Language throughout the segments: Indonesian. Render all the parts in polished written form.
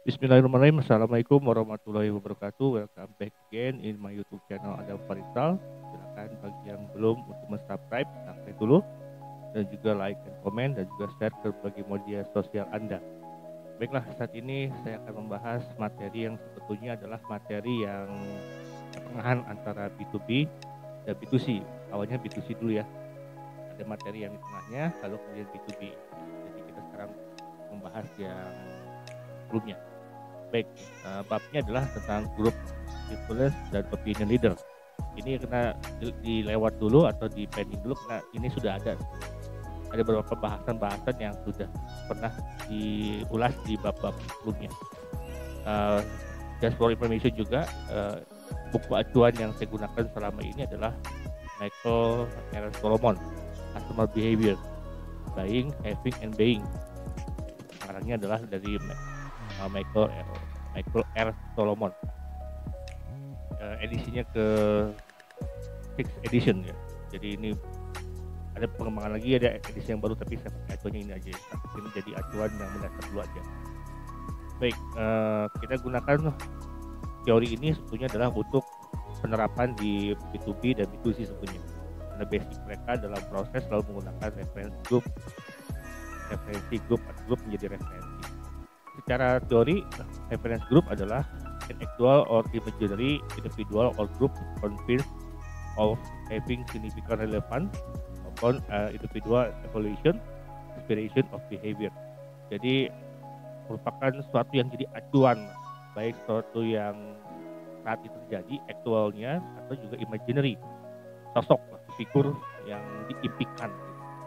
Bismillahirrahmanirrahim. Assalamualaikum warahmatullahi wabarakatuh. Welcome back again in my YouTube channel Adam Farisal. Silakan bagi yang belum untuk subscribe, subscribe dulu dan juga like dan komen dan juga share ke berbagai media sosial Anda. Baiklah, saat ini saya akan membahas materi yang sebetulnya adalah materi yang pertengahan antara B2B dan B2C. Awalnya B2C dulu ya. Ada materi yang di tengahnya, lalu kemudian B2B. Jadi kita sekarang membahas yang sebelumnya. Baik, babnya adalah tentang grup influence dan opinion leader. Ini kena dilewat dulu atau di pending dulu karena ini sudah ada beberapa bahasan-bahasan yang sudah pernah diulas di bab-bab sebelumnya. Uh, just for information juga, buku acuan yang saya gunakan selama ini adalah Michael R. Solomon, Customer Behavior, Buying, Having, and Buying. Karangnya adalah dari Michael R. Solomon. Edisinya ke 6 edition ya. Jadi ini ada pengembangan lagi, ada edisi yang baru, tapi saya pakai acuannya ini aja. Ini jadi acuan yang mendasar dulu aja. Baik, kita gunakan teori ini sebetulnya adalah untuk penerapan di B2B dan B2C sebetulnya. Karena basic mereka dalam proses selalu menggunakan referensi grup atau grup menjadi referensi. Secara teori, reference group adalah an actual or imaginary individual or group convinced of having significant relevance upon individual evaluation, inspiration of behavior. Jadi merupakan sesuatu yang jadi acuan, baik sesuatu yang saat itu terjadi, actualnya, atau juga imaginary, sosok, figur yang diimpikan,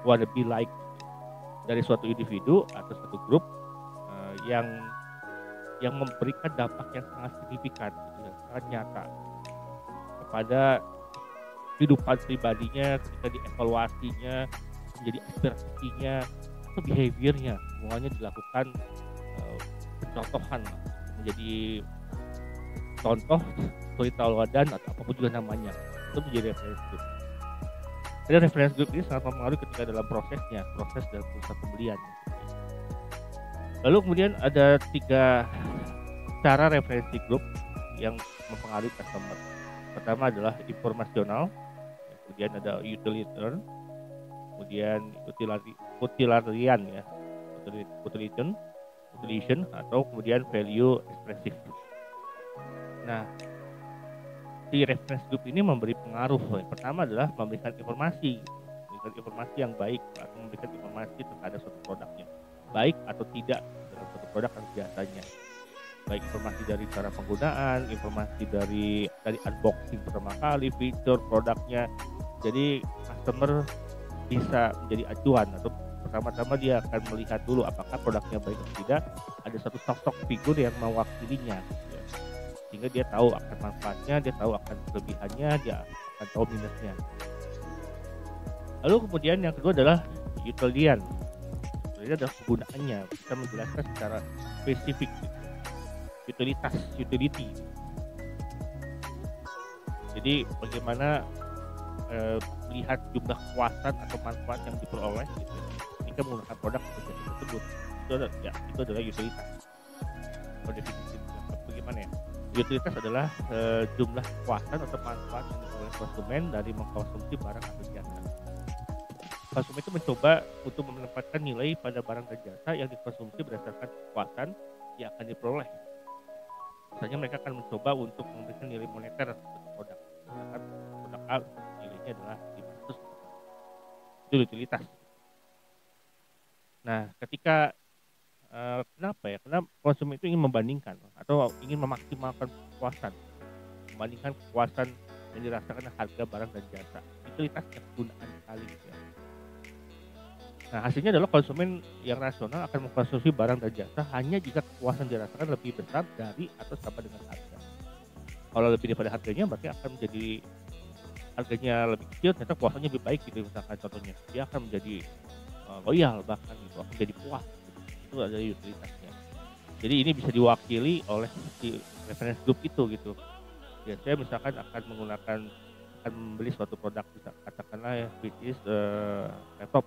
wanna be like dari suatu individu atau suatu grup yang memberikan dampak yang sangat signifikan, sangat nyata kepada kehidupan pribadinya, ketika dievaluasinya, menjadi aspirasinya, atau behaviornya, semuanya dilakukan pencontohan, menjadi contoh, suri tauladan atau apapun juga namanya, itu menjadi reference group. Jadi reference group ini sangat mempengaruhi ketika dalam proses dalam proses pembelian. Lalu kemudian ada 3 cara referensi grup yang mempengaruhi customer. Pertama adalah informasional, kemudian ada utilitarian, kemudian utilitarian ya, utilitarian atau kemudian value expressive. Nah, si reference group ini memberi pengaruh. Yang pertama adalah memberikan informasi yang baik atau memberikan informasi terhadap suatu produknya, baik atau tidak dalam suatu produk atau jasanya. Baik informasi dari cara penggunaan, informasi dari unboxing pertama kali, fitur produknya. Jadi customer bisa menjadi acuan atau pertama-tama dia akan melihat dulu apakah produknya baik atau tidak. Ada satu sosok figur yang mewakilinya, gitu ya. Sehingga dia tahu akan manfaatnya, dia tahu akan kelebihannya, dia akan tahu minusnya. Lalu kemudian yang kedua adalah utilitarian. Ini adalah penggunaannya, bisa menjelaskan secara spesifik utility. Jadi bagaimana melihat jumlah kepuasan atau manfaat yang diperoleh gitu, ketika menggunakan produk atau jasa tersebut. Itu adalah utilitas. Kalau definisi bagaimana ya? Utilitas adalah jumlah kepuasan atau manfaat yang diperoleh konsumen dari mengkonsumsi barang atau jasa. Konsumen itu mencoba untuk menempatkan nilai pada barang dan jasa yang dikonsumsi berdasarkan kepuasan yang akan diperoleh. Misalnya mereka akan mencoba untuk memberikan nilai moneter untuk produk. Misalkan produk A nilainya adalah 500. Itu utilitas. Nah, ketika kenapa ya? Karena konsumen itu ingin membandingkan atau ingin memaksimalkan kepuasan, membandingkan kepuasan yang dirasakan harga barang dan jasa. Utilitas yang penggunaan sekali gitu ya. Nah, hasilnya adalah konsumen yang rasional akan mengkonsumsi barang dan jasa hanya jika kepuasan dirasakan lebih besar dari atau sama dengan harga. Kalau lebih daripada harganya berarti akan menjadi harganya lebih kecil, ternyata kepuasannya lebih baik gitu misalkan contohnya. Dia akan menjadi loyal bahkan gitu, akan menjadi puas. Gitu. Itu adalah utilitasnya. Jadi ini bisa diwakili oleh si reference group itu gitu. Ya, saya misalkan akan membeli suatu produk, katakanlah ya, which is laptop.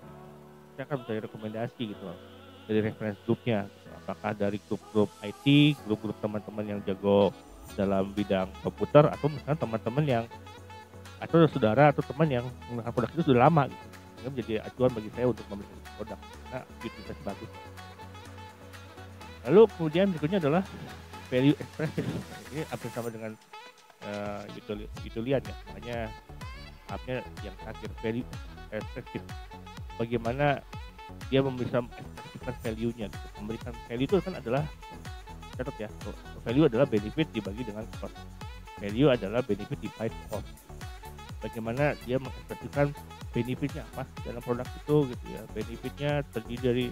Saya akan mencari rekomendasi gitu loh. dari reference grupnya gitu. Apakah dari grup-grup IT, grup-grup teman-teman yang jago dalam bidang komputer, atau misalnya teman-teman yang atau saudara atau teman yang menggunakan produk itu sudah lama gitu. Ini menjadi acuan bagi saya untuk membeli produk karena utilitas bagus. Lalu kemudian berikutnya adalah value expressive. Ini hampir sama dengan Yutulian ya, makanya tahapnya yang terakhir value expressive. Bagaimana dia bisa mengekspresikan value-nya gitu. Memberikan value itu kan adalah, catat ya, value adalah benefit dibagi dengan cost. Value adalah benefit divide cost. Bagaimana dia mengekspresikan benefitnya apa dalam produk itu gitu ya. Benefitnya terdiri dari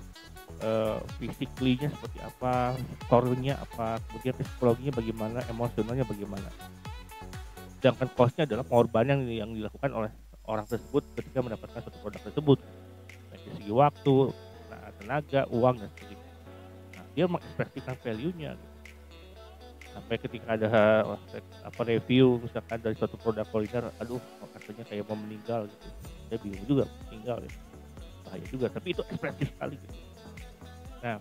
physically-nya seperti apa, core-nya apa, kemudian psikologinya bagaimana, emosionalnya bagaimana. Sedangkan cost-nya adalah pengorbanan yang dilakukan oleh orang tersebut ketika mendapatkan suatu produk tersebut, dari segi waktu, tenaga, uang dan sebagainya. Nah, dia mengekspresikan value-nya gitu. Sampai ketika ada review misalkan dari suatu produk kuliner, aduh rasanya kayak mau meninggal gitu. Saya bingung juga, meninggal ya. Bahaya juga, tapi itu ekspresif sekali gitu. Nah,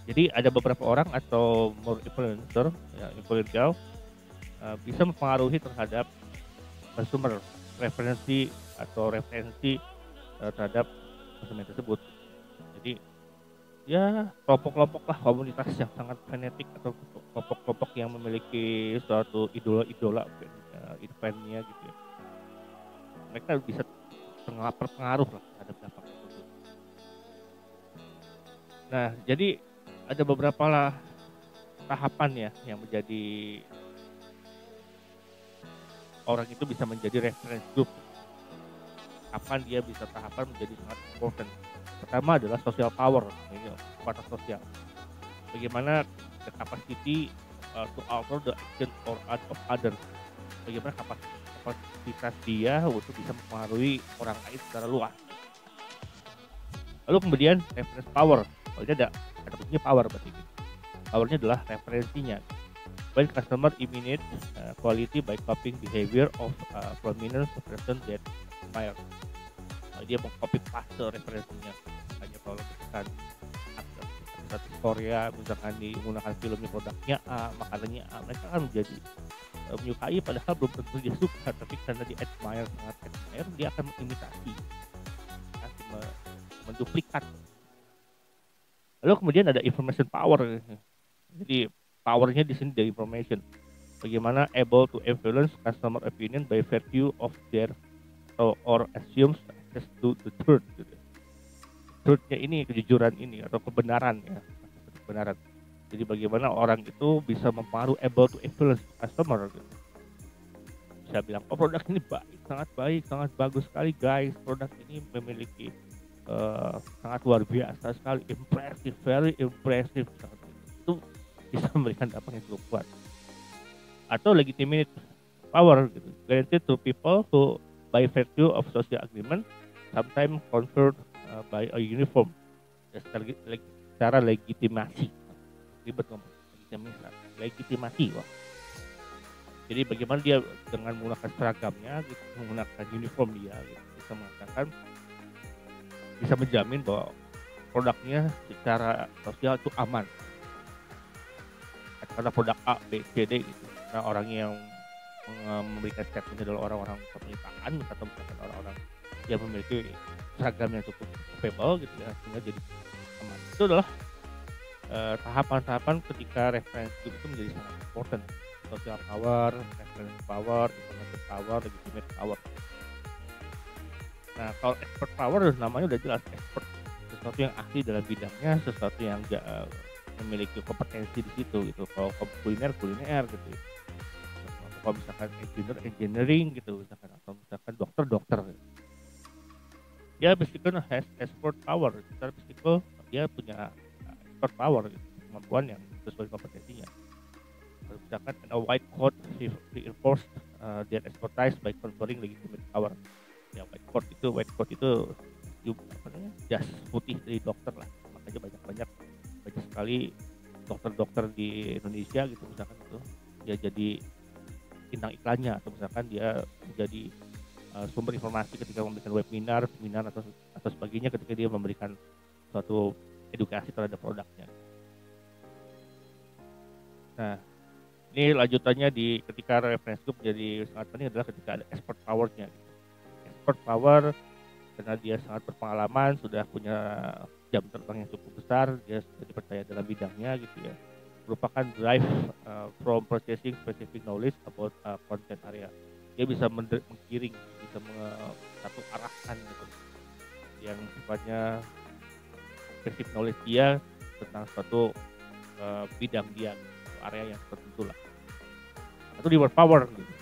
jadi ada beberapa orang atau more influencer, ya, influencer bisa mempengaruhi terhadap consumer referensi atau referensi terhadap konsumen tersebut. Jadi ya kelompok-kelompok lah, komunitas yang sangat fanatik atau kelompok-kelompok yang memiliki suatu idola-idola eventnya gitu ya. Mereka bisa terpengaruh lah terhadap dampak tersebut. Nah, jadi ada beberapa lah tahapan ya yang menjadi orang itu bisa menjadi reference group. Kapan dia bisa tahapan menjadi sangat important. Pertama adalah social power, ini kekuatan sosial. Bagaimana the capacity to alter the action or art of others. Bagaimana kapasitas dia untuk bisa mempengaruhi orang lain secara luas. Lalu kemudian reference power. Kalau ini ada kuncinya power berarti ini. Powernya adalah referensinya. When customer imitate quality by copying behavior of prominent person that admire. Dia mengcopy paste referensinya. Hanya kalau misalkan artis Korea misalkan menggunakan filmnya produknya A, makanannya A, mereka kan menjadi menyukai padahal belum tentu dia suka, tapi karena dia admire, sangat admire, dia akan mengimitasi, menduplikat. Lalu kemudian ada information power. Jadi powernya di sini dari information. Bagaimana able to influence customer opinion by virtue of their or assumes access to the truth. Gitu. Truthnya ini kejujuran ini atau kebenaran ya, kebenaran. Jadi bagaimana orang itu bisa mempengaruhi, able to influence customer. Gitu. Bisa bilang, oh produk ini baik, sangat bagus sekali guys. Produk ini memiliki sangat luar biasa sekali, impressive, very impressive. Itu bisa memberikan dampak yang cukup kuat. Atau legitimate power, gitu. Granted to people who by virtue of social agreement sometimes conferred by a uniform. Secara legitimasi. Ribet ngomong. Legitimasi. Wah. Jadi bagaimana dia dengan menggunakan seragamnya, gitu, menggunakan uniform dia, gitu, bisa mengatakan, bisa menjamin bahwa produknya secara sosial itu aman. Karena produk A, B, C, D gitu. Nah orang yang memberikan statement adalah orang-orang pemerintahan atau misalkan orang-orang yang memiliki seragam yang cukup capable gitu ya, sehingga jadi aman. Itu adalah tahapan-tahapan ketika referensi itu menjadi sangat important. Social power, reference power, information power, legitimate power. Nah kalau expert power namanya udah jelas, expert, sesuatu yang ahli dalam bidangnya, sesuatu yang memiliki kompetensi di situ gitu. Kalau kuliner gitu. Kalau misalkan engineering gitu, misalkan, atau misalkan dokter gitu. Dia basically has expert power. Secara psikol dia punya expert power gitu, kemampuan yang sesuai kompetensinya. Kalau misalkan a white coat reinforce their expertise by conferring legitimate power. Ya white coat itu apa namanya, jas putih dari dokter lah. Makanya banyak sekali dokter-dokter di Indonesia gitu misalkan itu dia jadi bintang iklannya, atau misalkan dia menjadi sumber informasi ketika memberikan webinar atau sebagainya, ketika dia memberikan suatu edukasi terhadap produknya. Nah, ini lanjutannya di ketika reference group jadi sangat penting adalah ketika ada expert power-nya. Gitu. Expert power karena dia sangat berpengalaman, sudah punya jam terbang yang cukup besar, dia sudah dipercaya dalam bidangnya gitu ya. Merupakan drive from processing specific knowledge about content area. Dia bisa menggiring, bisa satu arahkan gitu, yang sifatnya basic knowledge dia tentang suatu bidang dia, area yang tertentu lah. Atau reward power gitu,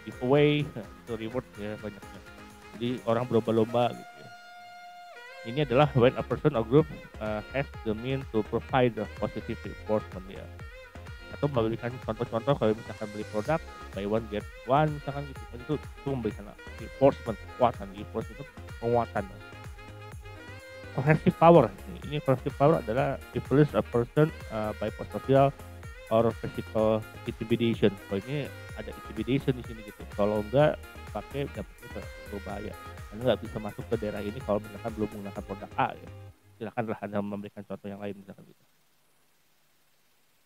giveaway itu reward ya banyaknya. Jadi orang berlomba-lomba gitu ya. Ini adalah when a person or group has the means to provide the positive reinforcement ya. Atau memberikan contoh-contoh kalau misalkan beli produk buy one get one misalkan gitu kan, itu memberikan reinforcement, kekuatan. Reinforcement itu penguatan. Coercive power, ini coercive power adalah influence a person by social or physical intimidation. Kalau ini ada intimidation di sini gitu. Kalau enggak pakai dampaknya berbahaya. Anda nggak bisa masuk ke daerah ini kalau misalkan belum menggunakan produk A ya. Silakanlah Anda memberikan contoh yang lain misalkan gitu.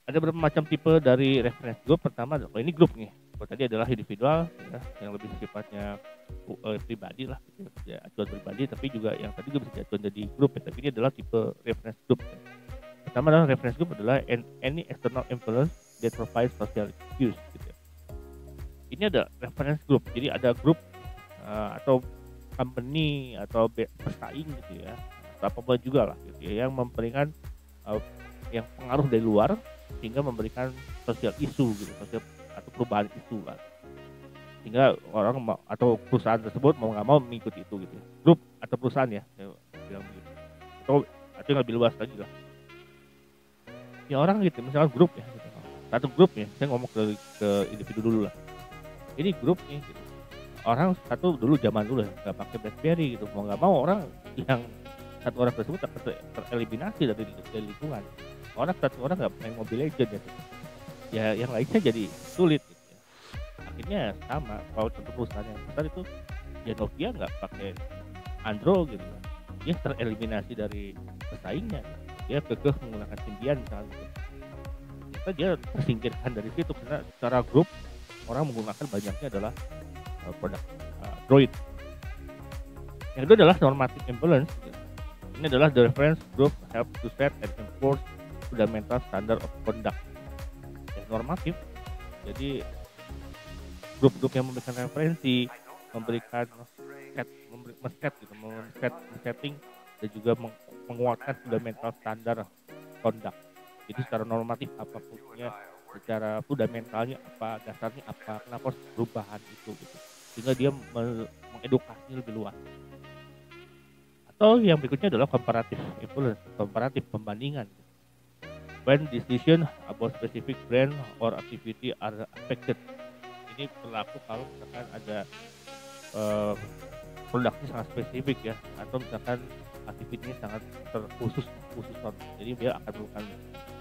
Ada beberapa macam tipe dari reference group. Pertama, kalau ini grup nih. Kalau tadi adalah individual ya, yang lebih sifatnya pribadi lah, gitu ya, acuan pribadi. Tapi juga yang tadi juga bisa acuan jadi grup ya. Tapi ini adalah tipe reference group. Ya. Pertama adalah reference group adalah any external influence that provides social use. Gitu ya. Ini ada reference group. Jadi ada grup atau company atau pesaing gitu ya. Atau apa juga lah gitu ya, yang memberikan yang pengaruh dari luar sehingga memberikan sosial isu gitu, sosial atau perubahan isu lah, sehingga orang atau perusahaan tersebut mau nggak mau mengikuti itu gitu, grup atau perusahaan ya, bilang begitu. Atau yang lebih luas lagi lah, ya orang gitu, misalkan grup ya, gitu. Satu grup ya, saya ngomong ke individu dulu lah, ini grup nih, gitu. Orang satu dulu zaman dulu nggak pakai BlackBerry gitu, mau nggak mau orang yang satu orang tersebut tereliminasi dari lingkungan. Satu orang nggak main Mobile Legends ya, yang lainnya jadi sulit gitu ya. Akhirnya sama, kalau satu perusahaan yang besar itu ya Nokia nggak pakai Android gitu, dia tereliminasi dari pesaingnya, dia kekeh menggunakan Symbian misalnya gitu. Ternyata dia tersingkirkan dari situ karena secara grup orang menggunakan banyaknya adalah produk Android. Yang kedua adalah normative influence gitu. Ini adalah the reference group help to set and enforce fundamental standard of conduct. Ya, normatif, jadi grup-grup yang memberikan referensi, memberikan setting dan juga menguatkan fundamental standar conduct. Jadi secara normatif apapun ya, secara fundamentalnya apa, dasarnya apa, kenapa harus perubahan itu gitu. Sehingga dia mengedukasi lebih luas. Atau yang berikutnya adalah comparative influence, comparative pembandingan. When decision about specific brand or activity are affected. Ini berlaku kalau misalkan ada produknya sangat spesifik ya, atau misalkan aktivitinya sangat terkhusus. Jadi dia akan melakukan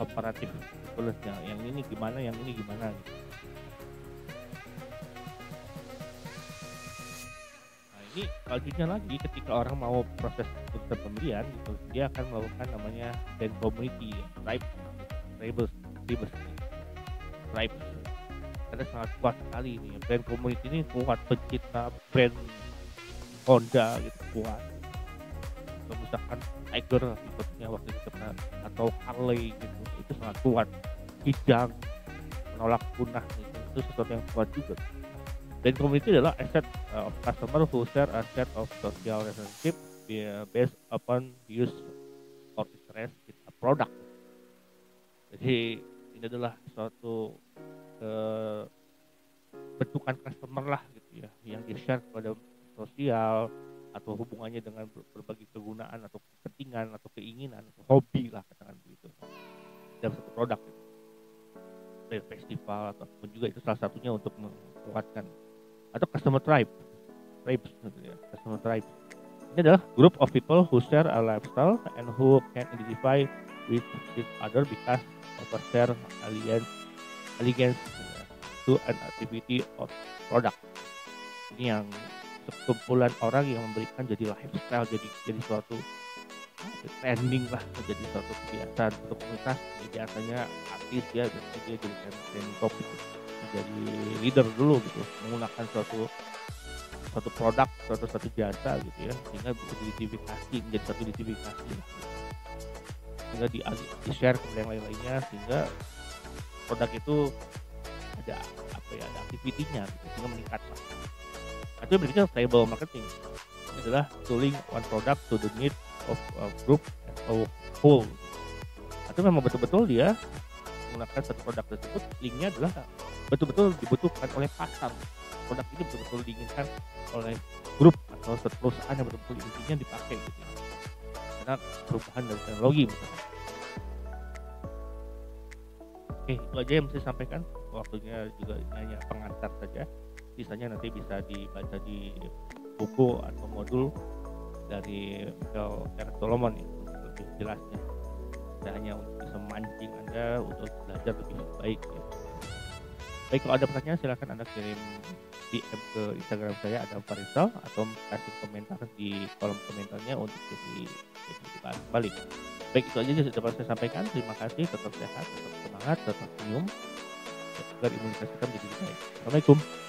comparative influence, yang ini gimana, yang ini gimana gitu. Ini selanjutnya lagi ketika orang mau proses urusan pembelian gitu, dia akan melakukan namanya brand community ya, tribe. Karena sangat kuat sekali ini brand community ini, kuat pencipta brand Honda gitu kuat. Atau misalkan Tiger sepertinya waktu itu pernah, atau Harley gitu, itu sangat kuat. Kijang menolak punah gitu, itu sesuatu yang kuat juga. Brand community adalah asset of customer who share a set of social relationship based upon use or interest in a product. Jadi ini adalah suatu bentukan customer lah gitu ya, yang di-share kepada sosial atau hubungannya dengan berbagai kegunaan atau kepentingan atau keinginan atau hobi lah katakan begitu dalam satu produk gitu. Dari festival ataupun juga itu salah satunya untuk menguatkan. Atau customer tribe gitu ya, customer tribe. Ini adalah group of people who share a lifestyle and who can identify with each other because of a shared allegiance to an activity or product. Ini yang sekumpulan orang yang memberikan jadi lifestyle, jadi suatu trending lah, menjadi suatu kebiasaan untuk komunitas. Jadi biasanya artis ya, biasanya dia jadikan trending topik, menjadi leader dulu gitu, menggunakan suatu suatu produk, suatu jasa gitu ya, sehingga bisa diidentifikasi, menjadi satu identifikasi lah gitu. Sehingga di-share ke yang lain-lainnya, sehingga produk itu ada apa ya, ada aktivitinya gitu, sehingga meningkat lah. Nah, itu berarti stable marketing. Ini adalah tooling one product to the need of a group as a whole. Atau memang betul-betul dia menggunakan satu produk tersebut, linknya adalah betul-betul dibutuhkan oleh pasar. Produk ini betul-betul diinginkan oleh grup atau satu perusahaan yang betul-betul intinya dipakai gitu ya. Karena perubahan dari teknologi misalnya. Oke, itu aja yang bisa saya sampaikan. Waktunya juga ini hanya pengantar saja. Sisanya nanti bisa dibaca di buku atau modul dari Michael R. Solomon ya, untuk lebih jelasnya. Saya hanya untuk bisa memancing Anda untuk belajar lebih baik ya. Baik, kalau ada pertanyaan silakan Anda kirim DM ke Instagram saya Adam Farisal, atau kasih komentar di kolom komentarnya untuk jadi dibahas kembali. Baik, itu aja yang dapat saya sampaikan. Terima kasih, tetap sehat, tetap semangat, tetap senyum, agar imunitas kita menjadi baik. Assalamualaikum.